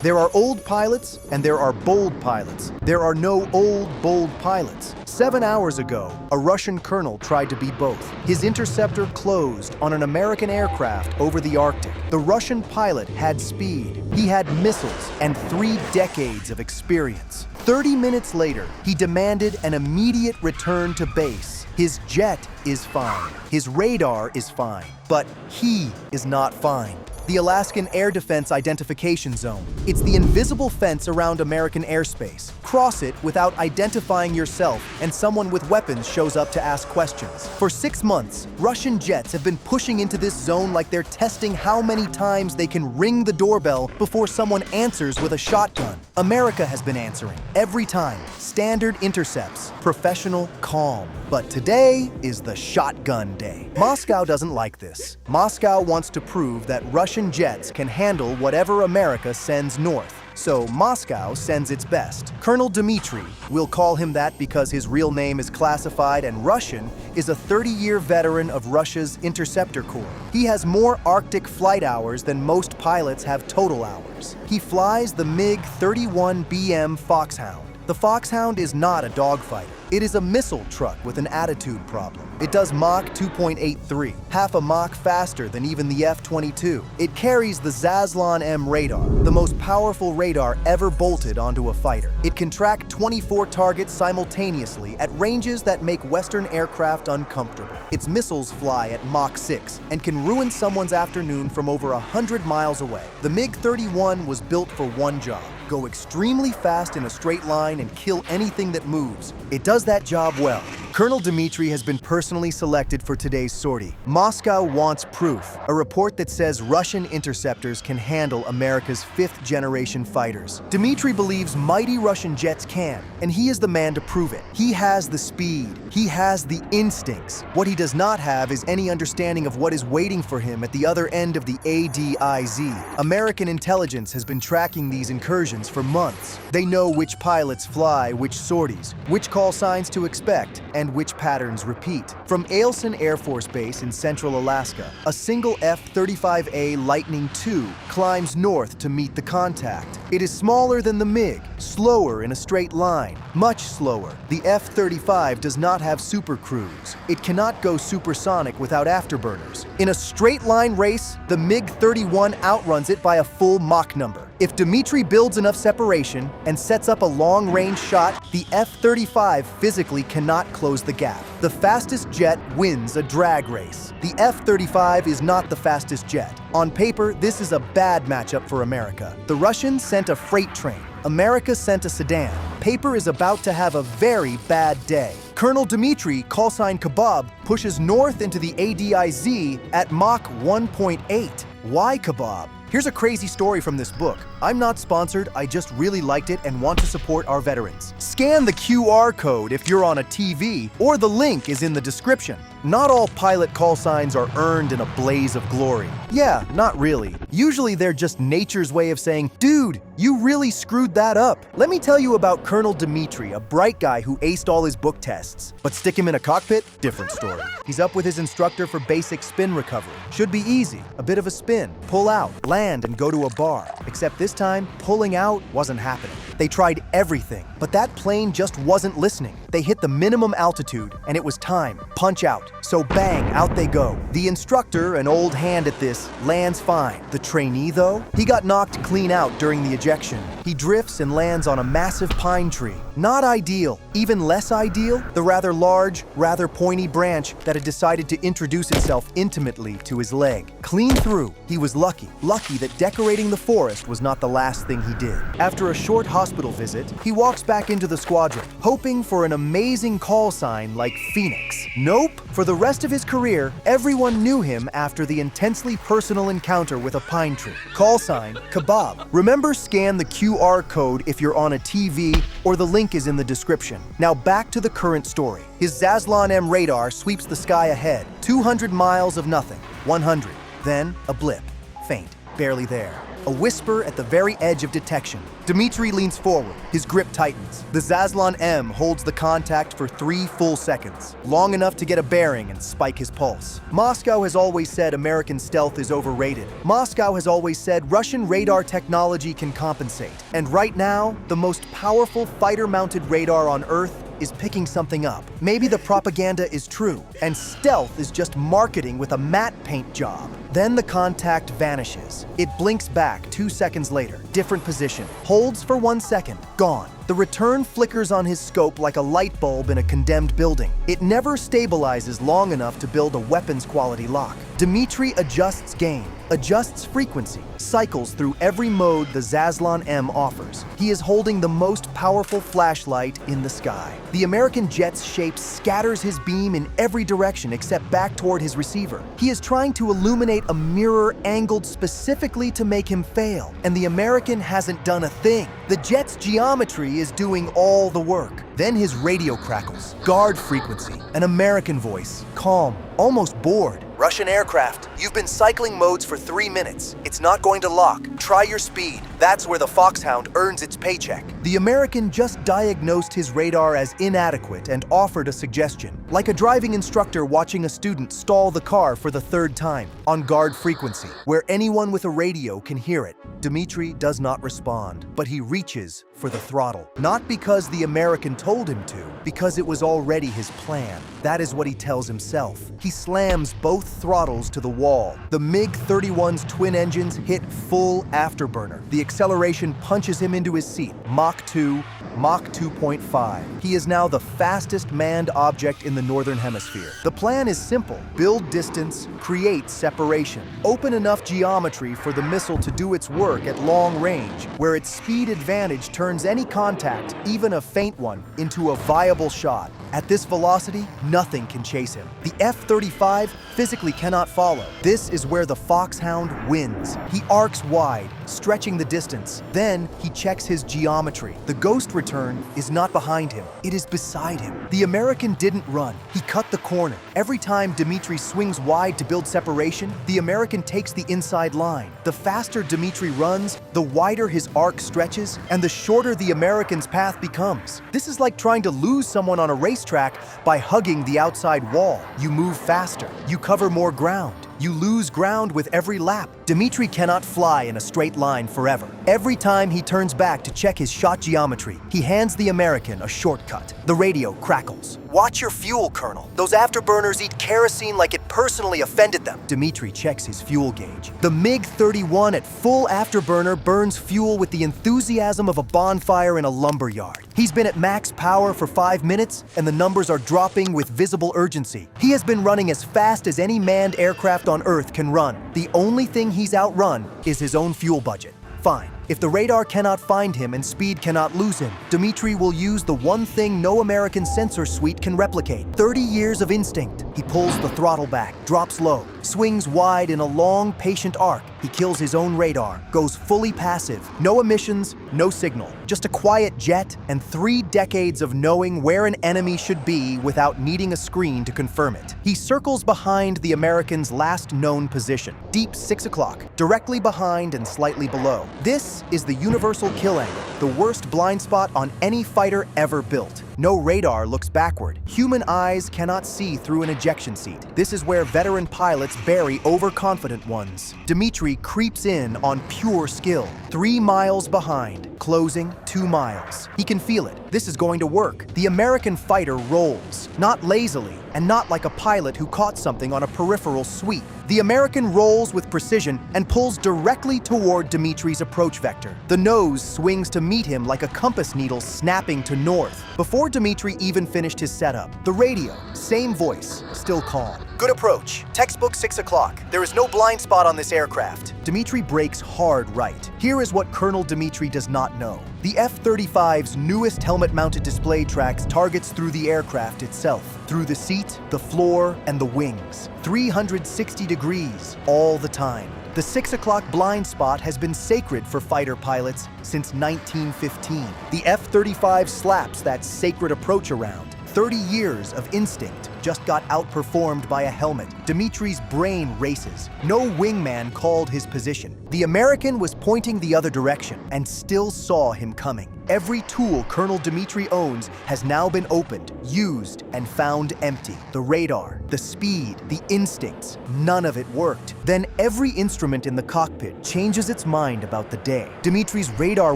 There are old pilots and there are bold pilots. There are no old, bold pilots. 7 hours ago, a Russian colonel tried to be both. His interceptor closed on an American aircraft over the Arctic. The Russian pilot had speed. He had missiles and 3 decades of experience. 30 minutes later, he demanded an immediate return to base. His jet is fine. His radar is fine. But he is not fine. The Alaskan Air Defense Identification Zone. It's the invisible fence around American airspace. Cross it without identifying yourself, and someone with weapons shows up to ask questions. For 6 months, Russian jets have been pushing into this zone like they're testing how many times they can ring the doorbell before someone answers with a shotgun. America has been answering. Every time. Standard intercepts. Professional, calm. But today is the shotgun day. Moscow doesn't like this. Moscow wants to prove that Russian jets can handle whatever America sends north. So Moscow sends its best. Colonel Dmitry, we'll call him that because his real name is classified and Russian, is a 30-year veteran of Russia's Interceptor Corps. He has more Arctic flight hours than most pilots have total hours. He flies the MiG-31BM Foxhound. The Foxhound is not a dogfighter. It is a missile truck with an attitude problem. It does Mach 2.83, half a Mach faster than even the F-22. It carries the Alaskan M radar, the most powerful radar ever bolted onto a fighter. It can track 24 targets simultaneously at ranges that make Western aircraft uncomfortable. Its missiles fly at Mach 6 and can ruin someone's afternoon from over 100 miles away. The MiG-31 was built for one job: go extremely fast in a straight line and kill anything that moves. It does that job well. Colonel Dmitry has been personally selected for today's sortie. Moscow wants proof, a report that says Russian interceptors can handle America's 5th-generation fighters. Dmitry believes mighty Russian jets can, and he is the man to prove it. He has the speed. He has the instincts. What he does not have is any understanding of what is waiting for him at the other end of the ADIZ. American intelligence has been tracking these incursions for months. They know which pilots fly which sorties, which call signs to expect, and which patterns repeat. From Alaskan Air Force Base in central Alaska, a single F-35A Lightning II climbs north to meet the contact. It is smaller than the MiG, slower in a straight line, much slower. The F-35 does not have super cruise. It cannot go supersonic without afterburners. In a straight line race, the MiG-31 outruns it by a full Mach number. If Dmitry builds enough separation and sets up a long-range shot, the F-35 physically cannot close the gap. The fastest jet wins a drag race. The F-35 is not the fastest jet. On paper, this is a bad matchup for America. The Russians sent a freight train. America sent a sedan. Paper is about to have a very bad day. Colonel Dmitry, callsign Kebab, pushes north into the ADIZ at Mach 1.8. Why Kebab? Here's a crazy story from this book. I'm not sponsored, I just really liked it and want to support our veterans. Scan the QR code if you're on a TV, or the link is in the description. Not all pilot call signs are earned in a blaze of glory. Yeah, not really. Usually they're just nature's way of saying, dude, you really screwed that up. Let me tell you about Colonel Dmitry, a bright guy who aced all his book tests. But stick him in a cockpit? Different story. He's up with his instructor for basic spin recovery. Should be easy. A bit of a spin, pull out, land and go to a bar. Except this time, pulling out wasn't happening. They tried everything, but that plane just wasn't listening. They hit the minimum altitude, and it was time. Punch out. So bang, out they go. The instructor, an old hand at this, lands fine. The trainee, though, he got knocked clean out during the ejection. He drifts and lands on a massive pine tree. Not ideal. Even less ideal, the rather large, rather pointy branch that had decided to introduce itself intimately to his leg. Clean through. He was lucky. Lucky that decorating the forest was not the last thing he did. After a short hospital visit, he walks back into the squadron, hoping for an amazing call sign like Phoenix. Nope. For the rest of his career, everyone knew him after the intensely personal encounter with a pine tree. Call sign, Kebab. Remember, scan the QR code if you're on a TV, or the link is in the description. Now back to the current story. His Alaskan M radar sweeps the sky ahead. 200 miles of nothing. 100. Then a blip. Faint. Barely there. a whisper at the very edge of detection. Dmitry leans forward, his grip tightens. The Zaslon M holds the contact for 3 full seconds, long enough to get a bearing and spike his pulse. Moscow has always said American stealth is overrated. Moscow has always said Russian radar technology can compensate. And right now, the most powerful fighter-mounted radar on Earth is picking something up. Maybe the propaganda is true, and stealth is just marketing with a matte paint job. Then the contact vanishes. It blinks back 2 seconds later, different position, holds for 1 second, gone. The return flickers on his scope like a light bulb in a condemned building. It never stabilizes long enough to build a weapons-quality lock. Dmitry adjusts gain, adjusts frequency, cycles through every mode the Zaslon M offers. He is holding the most powerful flashlight in the sky. The American jet's shape scatters his beam in every direction except back toward his receiver. He is trying to illuminate a mirror angled specifically to make him fail, and the American hasn't done a thing. The jet's geometry is doing all the work. Then his radio crackles. Guard frequency. An American voice. Calm. Almost bored. Russian aircraft, you've been cycling modes for 3 minutes. It's not going to lock. Try your speed. That's where the Foxhound earns its paycheck. The American just diagnosed his radar as inadequate and offered a suggestion. Like a driving instructor watching a student stall the car for the 3rd time. On guard frequency, where anyone with a radio can hear it. Dmitry does not respond, but he reaches for the throttle. Not because the American told him to, because it was already his plan. That is what he tells himself. He slams both throttles to the wall. The MiG-31's twin engines hit full afterburner. The acceleration punches him into his seat. Mach 2, Mach 2.5. He is now the fastest manned object in the Northern Hemisphere. The plan is simple. Build distance, create separation. Open enough geometry for the missile to do its work at long range, where its speed advantage turns any contact, even a faint one, into a viable shot. At this velocity, nothing can chase him. The F-35 physically cannot follow. This is where the Foxhound wins. He arcs wide, stretching the distance. Then he checks his geometry. The ghost return is not behind him. It is beside him. The American didn't run. He cut the corner. Every time Dmitry swings wide to build separation, the American takes the inside line. The faster Dmitry runs, the wider his arc stretches, and the shorter the American's path becomes. This is like trying to lose someone on a racetrack by hugging the outside wall. You move faster. You cover more ground. You lose ground with every lap. Dmitry cannot fly in a straight line forever. Every time he turns back to check his shot geometry, he hands the American a shortcut. The radio crackles. Watch your fuel, Colonel. Those afterburners eat kerosene like it personally offended them. Dmitry checks his fuel gauge. The MiG-31 at full afterburner burns fuel with the enthusiasm of a bonfire in a lumber yard. He's been at max power for 5 minutes, and the numbers are dropping with visible urgency. He has been running as fast as any manned aircraft on Earth can run. The only thing he's outrun is his own fuel budget. Fine. If the radar cannot find him and speed cannot lose him, Dmitry will use the one thing no American sensor suite can replicate. 30 years of instinct. He pulls the throttle back, drops low, swings wide in a long, patient arc. He kills his own radar, goes fully passive. No emissions, no signal. Just a quiet jet and 3 decades of knowing where an enemy should be without needing a screen to confirm it. He circles behind the American's last known position, deep 6 o'clock, directly behind and slightly below. This is the universal kill angle, the worst blind spot on any fighter ever built. No radar looks backward. Human eyes cannot see through an ejection seat. This is where veteran pilots bury overconfident ones. Dmitry creeps in on pure skill. 3 miles behind, closing 2 miles. He can feel it. This is going to work. The American fighter rolls, not lazily, and not like a pilot who caught something on a peripheral sweep. The American rolls with precision and pulls directly toward Dmitry's approach vector. The nose swings to meet him like a compass needle snapping to north. Before Dmitry even finished his setup, the radio, same voice, still calm. Good approach. Textbook 6 o'clock. There is no blind spot on this aircraft. Dmitry brakes hard right. Here is what Colonel Dmitry does not know. The F-35's newest helmet-mounted display tracks targets through the aircraft itself, through the seat, the floor, and the wings. 360 degrees, all the time. The 6 o'clock blind spot has been sacred for fighter pilots since 1915. The F-35 slaps that sacred approach around. 30 years of instinct, just got outperformed by a helmet. Dmitri's brain races. No wingman called his position. The American was pointing the other direction and still saw him coming. Every tool Colonel Dmitri owns has now been opened, used, and found empty. The radar, the speed, the instincts, none of it worked. Then every instrument in the cockpit changes its mind about the day. Dmitri's radar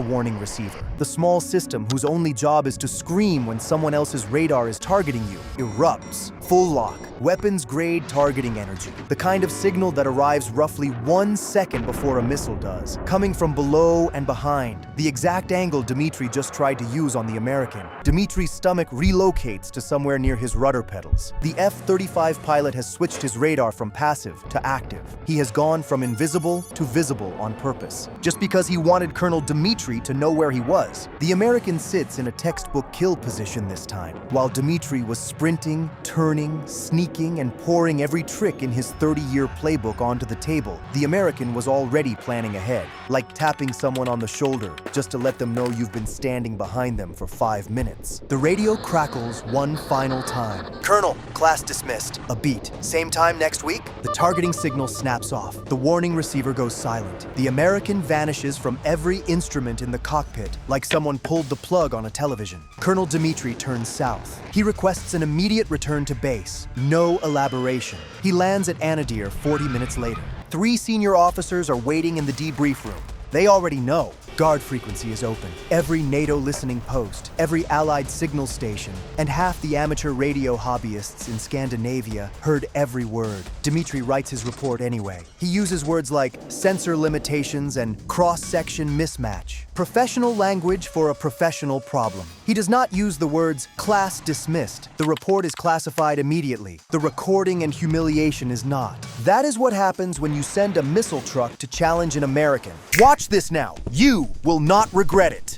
warning receiver, the small system whose only job is to scream when someone else's radar is targeting you, erupts. Full lock, weapons-grade targeting energy, the kind of signal that arrives roughly 1 second before a missile does, coming from below and behind, the exact angle Dmitri just tried to use on the American. Dmitri's stomach relocates to somewhere near his rudder pedals. The F-35 pilot has switched his radar from passive to active. He has gone from invisible to visible on purpose, just because he wanted Colonel Dmitri to know where he was. The American sits in a textbook kill position this time, while Dmitri was sprinting, turning, sneaking, and pouring every trick in his 30-year playbook onto the table. The American was already planning ahead, like tapping someone on the shoulder just to let them know you've been standing behind them for 5 minutes. The radio crackles one final time. "Colonel, class dismissed." A beat. "Same time next week?" The targeting signal snaps off. The warning receiver goes silent. The American vanishes from every instrument in the cockpit, like someone pulled the plug on a television. Colonel Dmitri turns south. He requests an immediate return to base. No elaboration. He lands at Anadir 40 minutes later. 3 senior officers are waiting in the debrief room. They already know. Guard frequency is open. Every NATO listening post, every Allied signal station, and half the amateur radio hobbyists in Scandinavia heard every word. Dmitri writes his report anyway. He uses words like sensor limitations and cross-section mismatch. Professional language for a professional problem. He does not use the words class dismissed. The report is classified immediately. The recording and humiliation is not. That is what happens when you send a missile truck to challenge an American. Watch this now. You will not regret it.